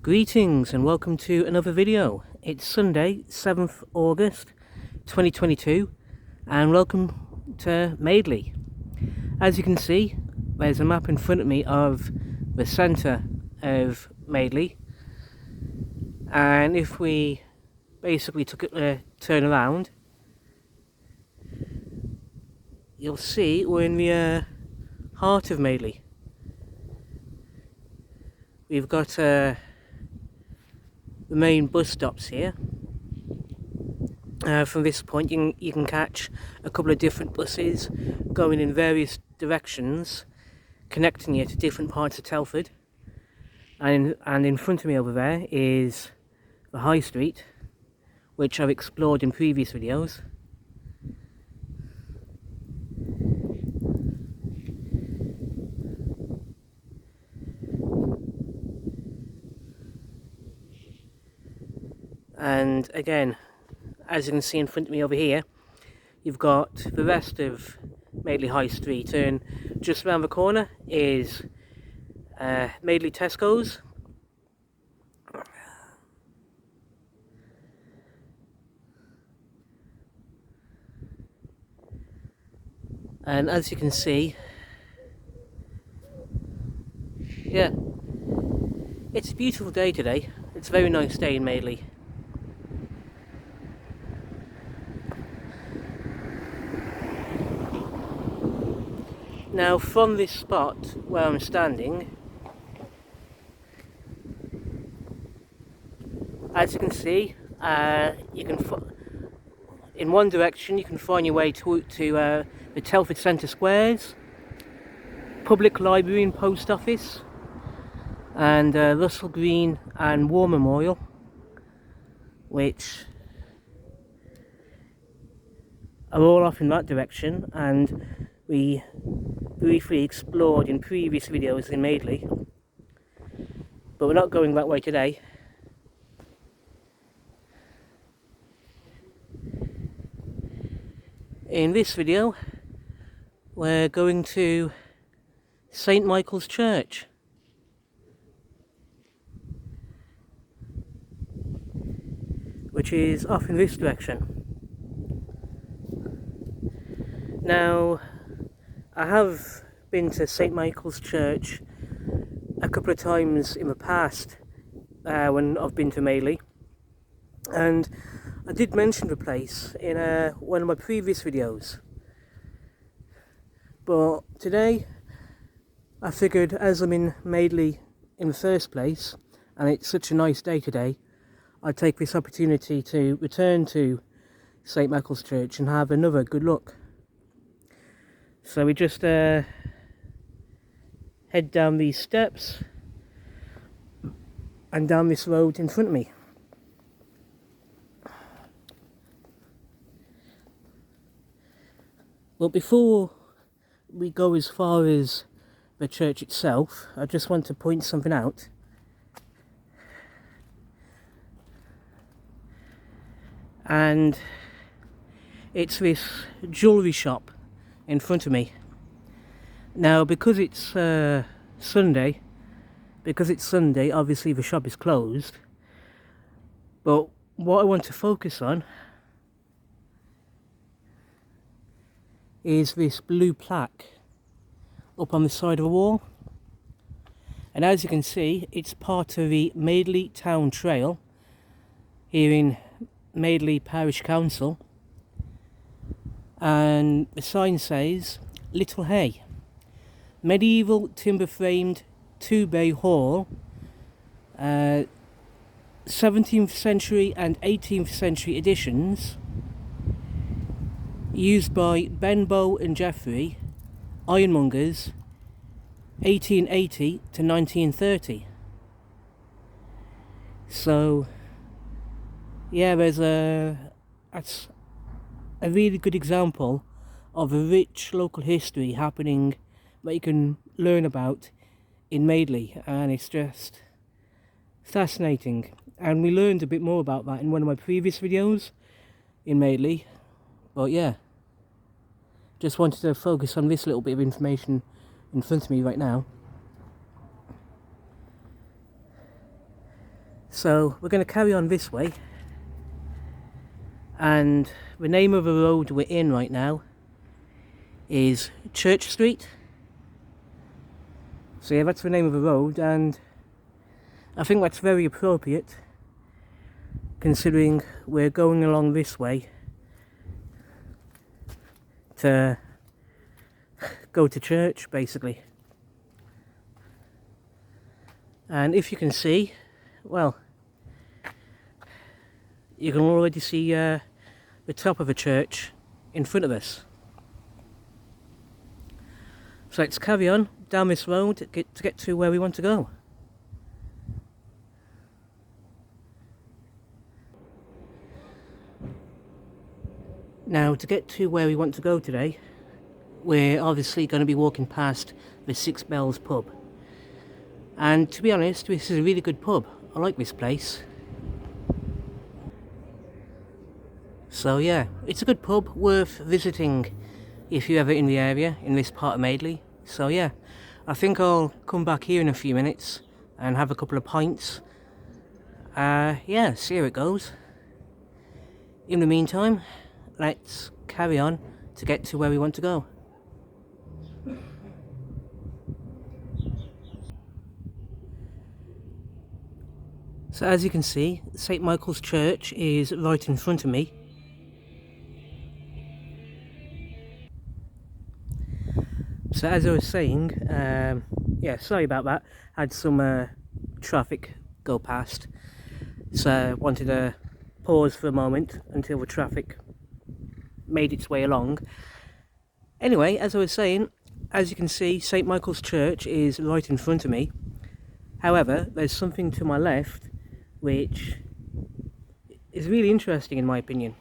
Greetings and welcome to another video. It's Sunday, 7th August 2022 and welcome to Madeley. As you can see, there's a map in front of me of the centre of Madeley, and if we basically took a turn around, you'll see we're in the heart of Madeley. We've got the main bus stops here. From this point you can catch a couple of different buses going in various directions, connecting you to different parts of Telford. And in front of me over there is the High Street, which I've explored in previous videos. And again, as you can see in front of me over here, you've got the rest of Madeley High Street, and just around the corner is Madeley Tesco's. And as you can see, yeah, it's a beautiful day today. It's a very nice day in Madeley. Now, from this spot where I'm standing, as you can see, you can in one direction you can find your way to the Telford Centre Squares, Public Library and Post Office, and Russell Green and War Memorial, which are all off in that direction, and we briefly explored in previous videos in Madeley, but we're not going that way today. In this video we're going to St. Michael's Church, which is off in this direction. Now, I have been to St. Michael's Church a couple of times in the past when I've been to Madeley, and I did mention the place in one of my previous videos, but today I figured, as I'm in Madeley in the first place and it's such a nice day today, I'd take this opportunity to return to St. Michael's Church and have another good look. So we just head down these steps and down this road in front of me. But before we go as far as the church itself, I just want to point something out. And it's this jewellery shop in front of me. Now, because it's Sunday, obviously the shop is closed, but what I want to focus on is this blue plaque up on the side of the wall. And as you can see, it's part of the Madeley Town Trail here in Madeley Parish Council, and the sign says Little Hay, medieval timber framed 2-bay hall, 17th century and 18th century editions, used by Benbow and Jeffrey, ironmongers, 1880 to 1930. So yeah, that's a really good example of a rich local history happening that you can learn about in Madeley, and it's just fascinating. And we learned a bit more about that in one of my previous videos in Madeley, but yeah, just wanted to focus on this little bit of information in front of me right now. So we're going to carry on this way, and the name of the road we're in right now is Church Street. So yeah, that's the name of the road, and I think that's very appropriate considering we're going along this way to go to church, basically. And if you can see, well, you can already see the top of a church in front of us. So let's carry on down this road to get to where we want to go. Now, to get to where we want to go today, we're obviously going to be walking past the Six Bells pub. And to be honest, this is a really good pub. I like this place. So yeah, it's a good pub, worth visiting if you're ever in the area, in this part of Madeley. So yeah, I think I'll come back here in a few minutes and have a couple of pints. Yeah, see how it goes. In the meantime, let's carry on to get to where we want to go. So as you can see, St. Michael's Church is right in front of me. So as I was saying, yeah, sorry about that. Had some traffic go past, so I wanted to pause for a moment until the traffic made its way along. Anyway, as I was saying, as you can see, St. Michael's Church is right in front of me. However, there's something to my left which is really interesting in my opinion.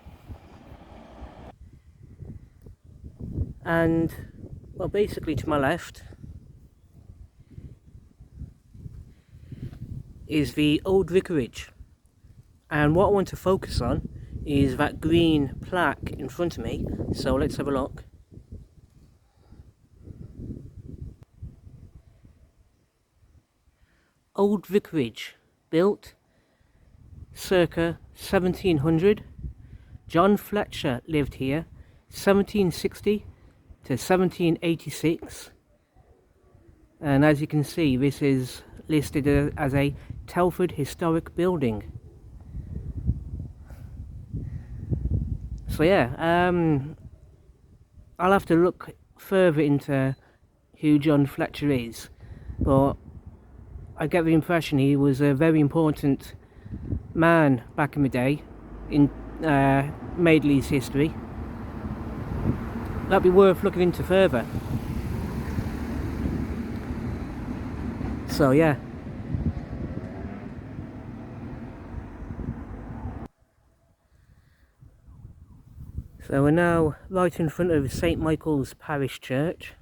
And, well, basically to my left is the old vicarage. And what I want to focus on is that green plaque in front of me. So let's have a look. Old vicarage, built circa 1700. John Fletcher lived here 1760 to 1786. And as you can see, this is listed as a Telford historic building. So yeah, I'll have to look further into who John Fletcher is, but I get the impression he was a very important man back in the day in Madeley's history. That'd be worth looking into further. So yeah. So we're now right in front of St. Michael's Parish Church.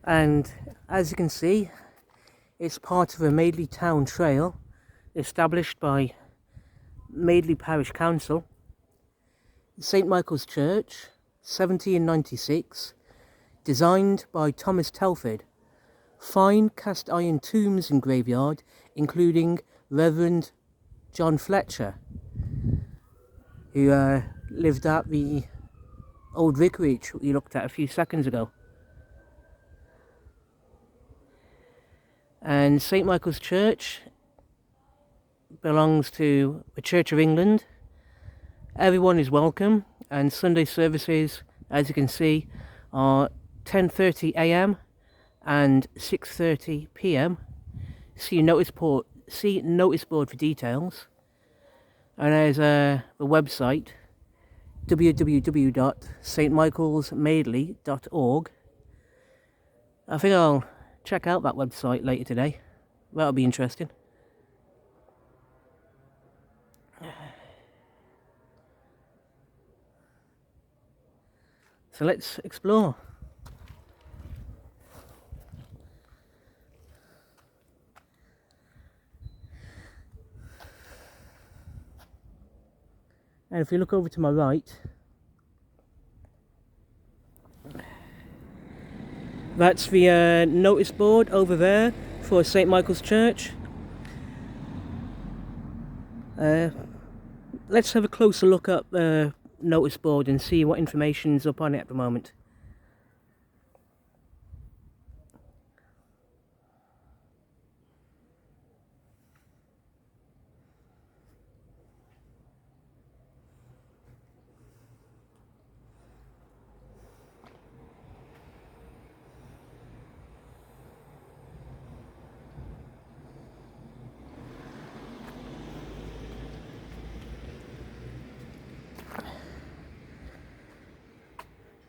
And as you can see, it's part of a Madeley Town Trail established by Madeley Parish Council. St. Michael's Church, 1796, designed by Thomas Telford. Fine cast iron tombs and graveyard, including Reverend John Fletcher, who lived at the old vicarage we looked at a few seconds ago. And St. Michael's Church belongs to the Church of England. Everyone is welcome, and Sunday services, as you can see, are 10:30 a.m. and 6:30 p.m. See notice board for details. And there's the website, www.stmichaelsmadeley.org. I think I'll check out that website later today. That'll be interesting. So let's explore. And if you look over to my right, That's the notice board over there for St Michael's Church. Let's have a closer look at the notice board and see what information's up on it at the moment.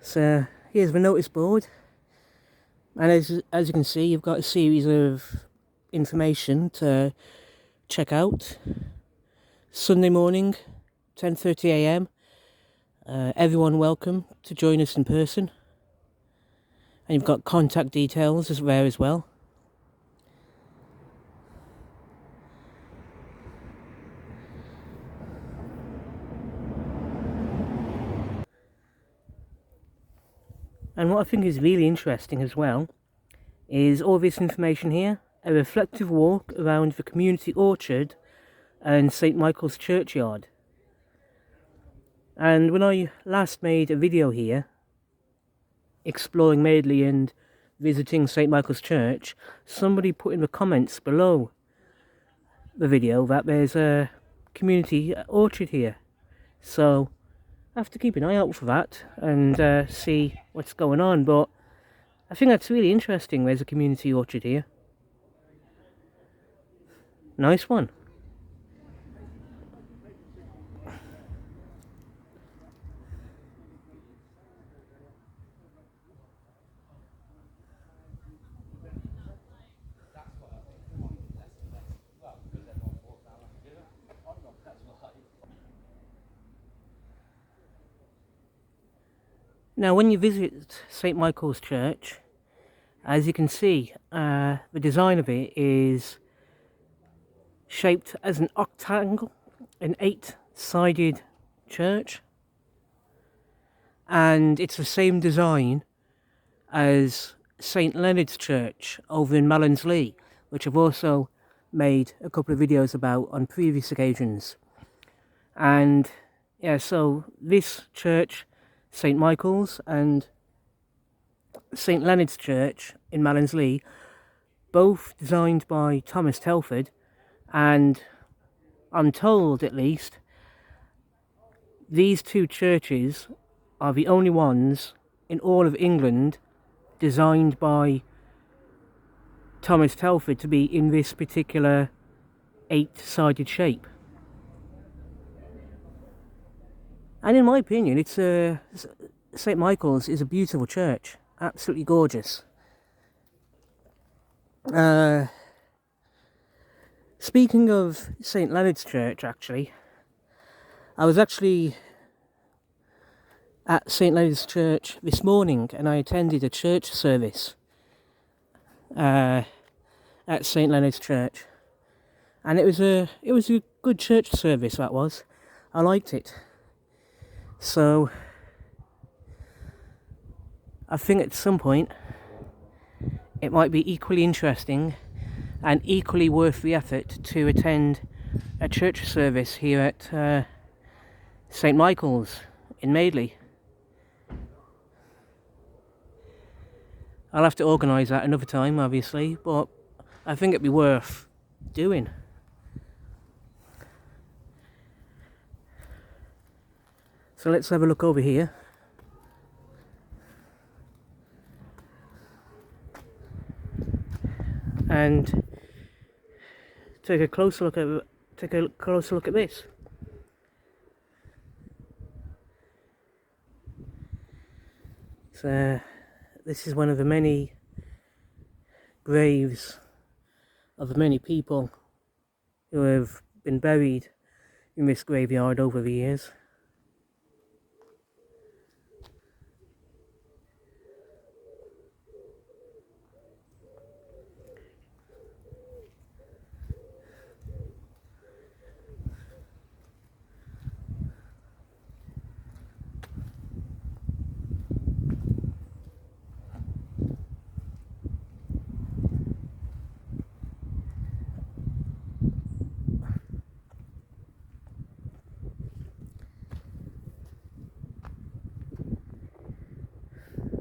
So here's the notice board, and as you can see, you've got a series of information to check out. Sunday morning, 10:30 a.m. Everyone welcome to join us in person, and you've got contact details there as well. And what I think is really interesting as well is all this information here, a reflective walk around the community orchard and St Michael's churchyard. And when I last made a video here exploring Madeley and visiting St Michael's Church, somebody put in the comments below the video that there's a community orchard here. So I have to keep an eye out for that and see what's going on, but I think that's really interesting. There's a community orchard here. Nice one. Now when you visit St Michael's Church, as you can see, the design of it is shaped as an octagonal, an 8-sided church, and it's the same design as St Leonard's Church over in Madeley, which I've also made a couple of videos about on previous occasions. And yeah, so this church, St Michael's, and St Leonard's Church in Madeley, both designed by Thomas Telford, and I'm told at least these two churches are the only ones in all of England designed by Thomas Telford to be in this particular 8-sided shape. And in my opinion, it's St Michael's is a beautiful church, absolutely gorgeous. Speaking of St Leonard's Church, actually, I was actually at St Leonard's Church this morning, and I attended a church service at St Leonard's Church, and it was a good church service. That was, I liked it. So I think at some point it might be equally interesting and equally worth the effort to attend a church service here at St Michael's in Madeley. I'll have to organise that another time, obviously, but I think it'd be worth doing. So let's have a look over here. And take a closer look at this. So this is one of the many graves of the many people who have been buried in this graveyard over the years.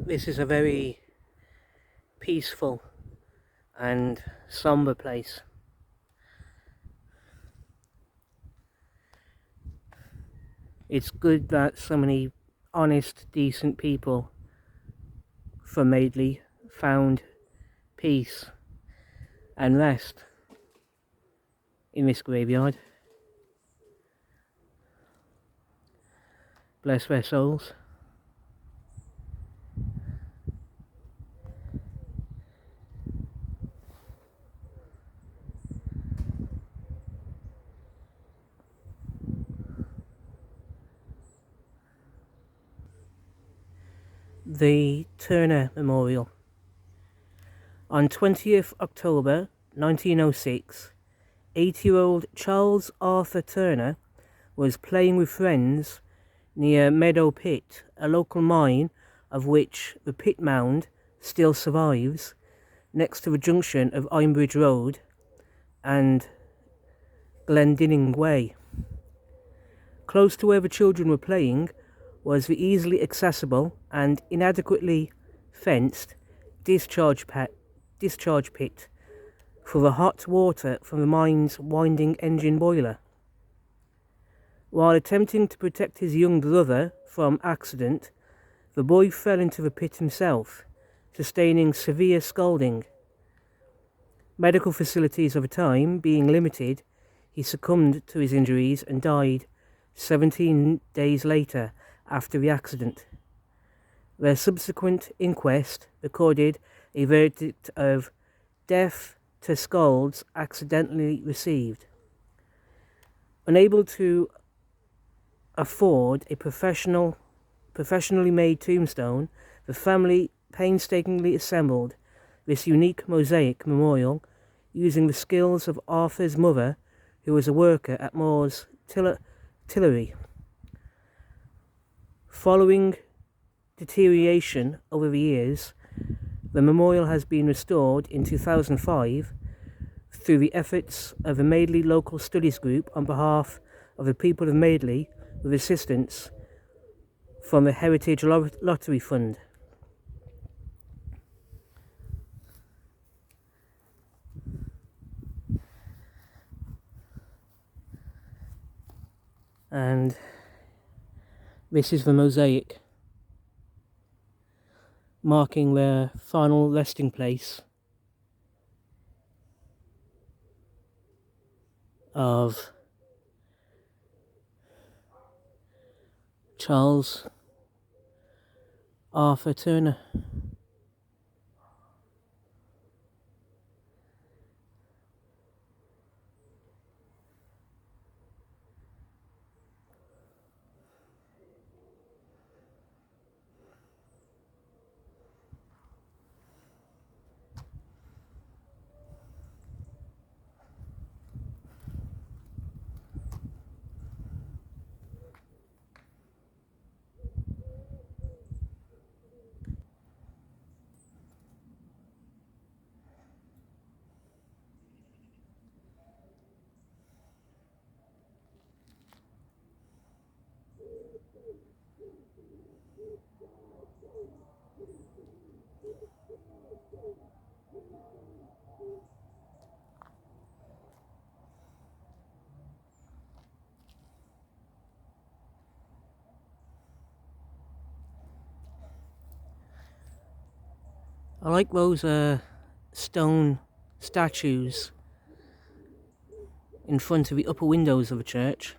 This is a very peaceful and somber place. It's good that so many honest, decent people from Madeley found peace and rest in this graveyard. Bless their souls. The Turner Memorial. On 20th October 1906, 80-year-old Charles Arthur Turner was playing with friends near Meadow Pit, a local mine of which the pit mound still survives, next to the junction of Ironbridge Road and Glendinning Way. Close to where the children were playing was the easily accessible and inadequately fenced discharge pit for the hot water from the mine's winding engine boiler. While attempting to protect his young brother from accident, the boy fell into the pit himself, sustaining severe scalding. Medical facilities of the time being limited, he succumbed to his injuries and died 17 days later after the accident. Their subsequent inquest recorded a verdict of death to scalds accidentally received. Unable to afford a professionally made tombstone, the family painstakingly assembled this unique mosaic memorial using the skills of Arthur's mother, who was a worker at Moore's Tillery. Following deterioration over the years, the memorial has been restored in 2005 through the efforts of the Madeley Local Studies Group on behalf of the people of Madeley, with assistance from the Heritage Lottery Fund. And this is the mosaic marking their final resting place of Charles Arthur Turner. I like those stone statues in front of the upper windows of the church.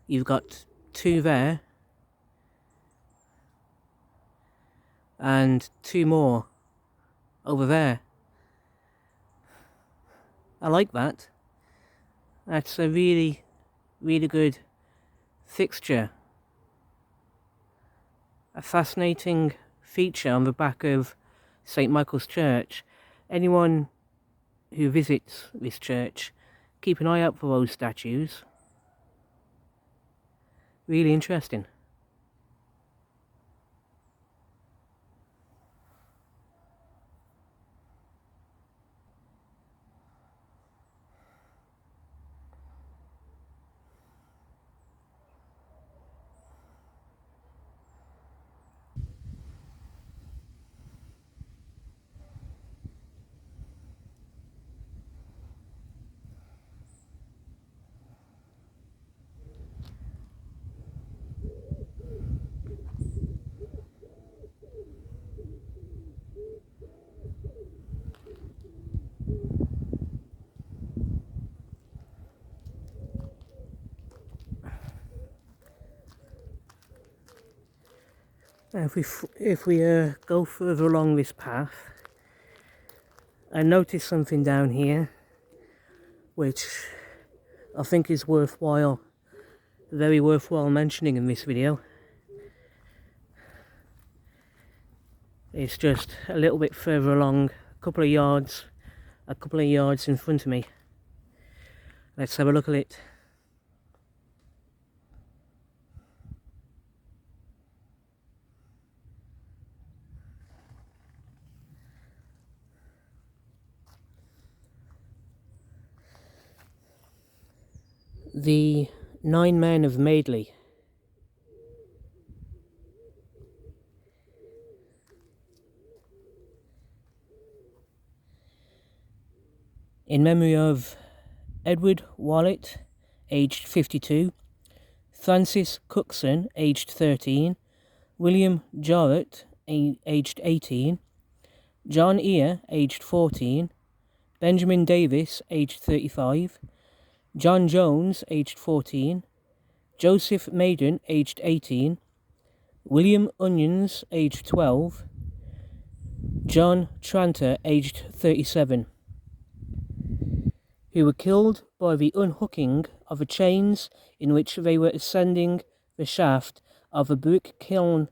You've got two there and two more over there. I like that. That's a really, really good fixture. A fascinating feature on the back of St. Michael's Church. Anyone who visits this church, keep an eye out for those statues. Really interesting. If we go further along this path, I noticed something down here which I think is very worthwhile mentioning in this video. It's just a little bit further along, a couple of yards in front of me. Let's have a look at it. The 9 Men of Madeley. In memory of Edward Wallet, aged 52, Francis Cookson, aged 13, William Jarrett, aged 18, John Eyre, aged 14, Benjamin Davis, aged 35, John Jones, aged 14, Joseph Maiden, aged 18, William Onions, aged 12, John Tranter, aged 37, who were killed by the unhooking of the chains in which they were ascending the shaft of a brick kiln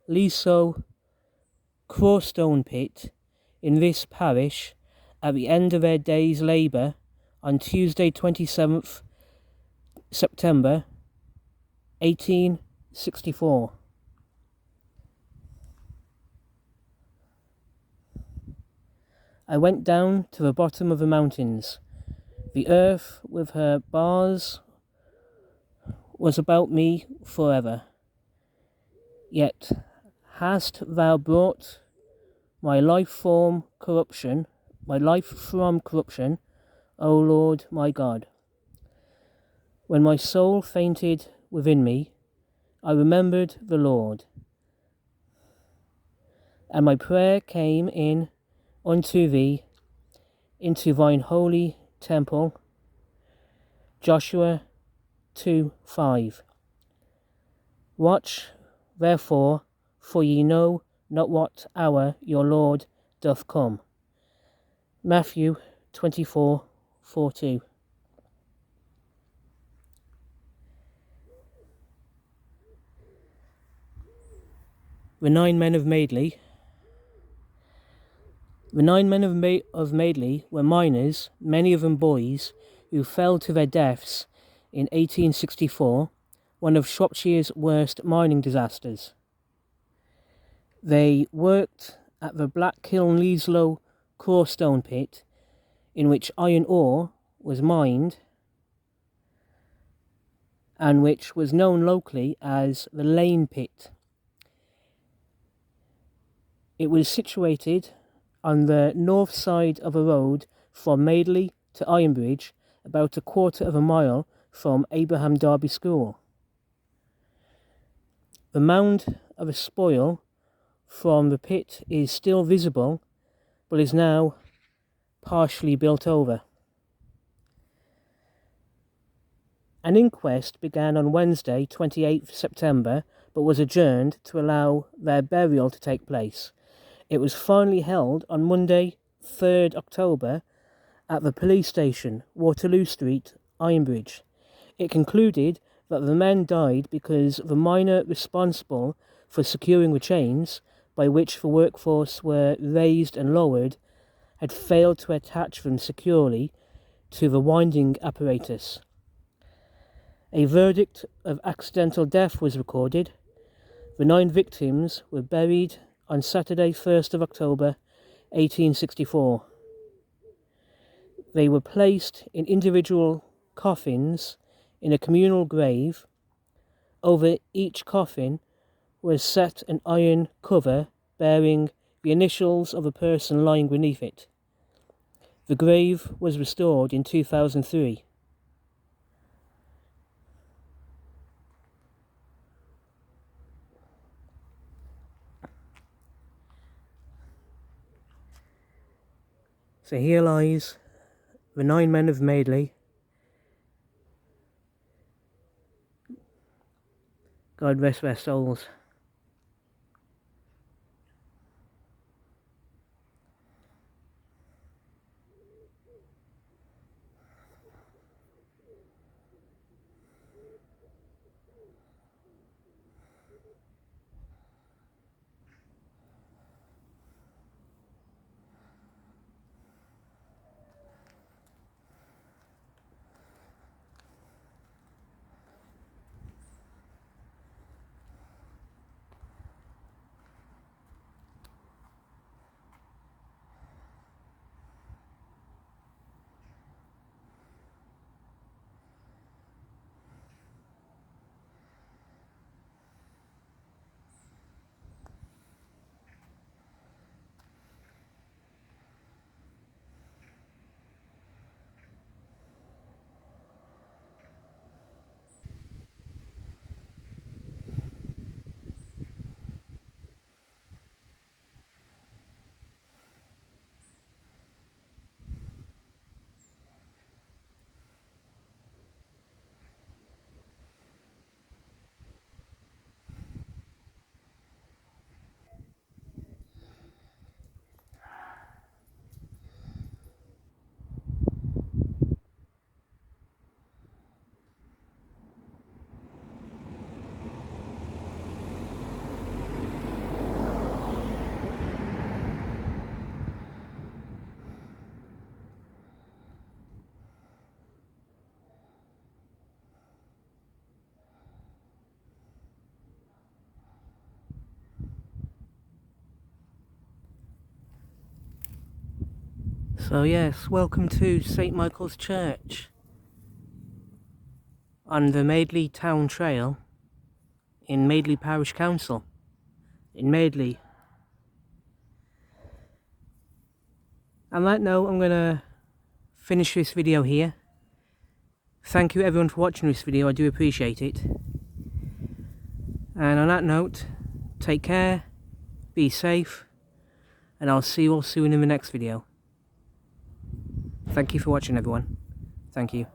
Leasoe Crawstone pit in this parish at the end of their day's labour on Tuesday 27th September 1864. I went down to the bottom of the mountains. The earth with her bars was about me forever. Yet hast thou brought my life from corruption, O Lord my God. When my soul fainted within me, I remembered the Lord, and my prayer came in unto thee into thine holy temple. Joshua 2:5. Watch therefore, for ye know not what hour your Lord doth come. Matthew 24:42. The 9 Men of Madeley. The 9 Men of Madeley were miners, many of them boys, who fell to their deaths in 1864, one of Shropshire's worst mining disasters. They worked at the Black Kiln Leasoe Crawstone pit, in which iron ore was mined, and which was known locally as the Lane Pit. It was situated on the north side of a road from Madeley to Ironbridge, about a quarter of a mile from Abraham Darby School. The mound of a spoil from the pit is still visible, but is now partially built over. An inquest began on Wednesday, 28th September, but was adjourned to allow their burial to take place. It was finally held on Monday, 3rd October, at the police station, Waterloo Street, Ironbridge. It concluded that the men died because the miner responsible for securing the chains, by which the workforce were raised and lowered, had failed to attach them securely to the winding apparatus. A verdict of accidental death was recorded. The 9 victims were buried on Saturday, 1st of October, 1864. They were placed in individual coffins in a communal grave. Over each coffin was set an iron cover bearing the initials of a person lying beneath it. The grave was restored in 2003. So here lies the 9 Men of Madeley. God rest their souls. So yes, welcome to St Michael's Church on the Madeley Town Trail in Madeley Parish Council in Madeley. On that note, I'm gonna finish this video here. Thank you everyone for watching this video, I do appreciate it. And on that note, take care, be safe, and I'll see you all soon in the next video. Thank you for watching everyone. Thank you.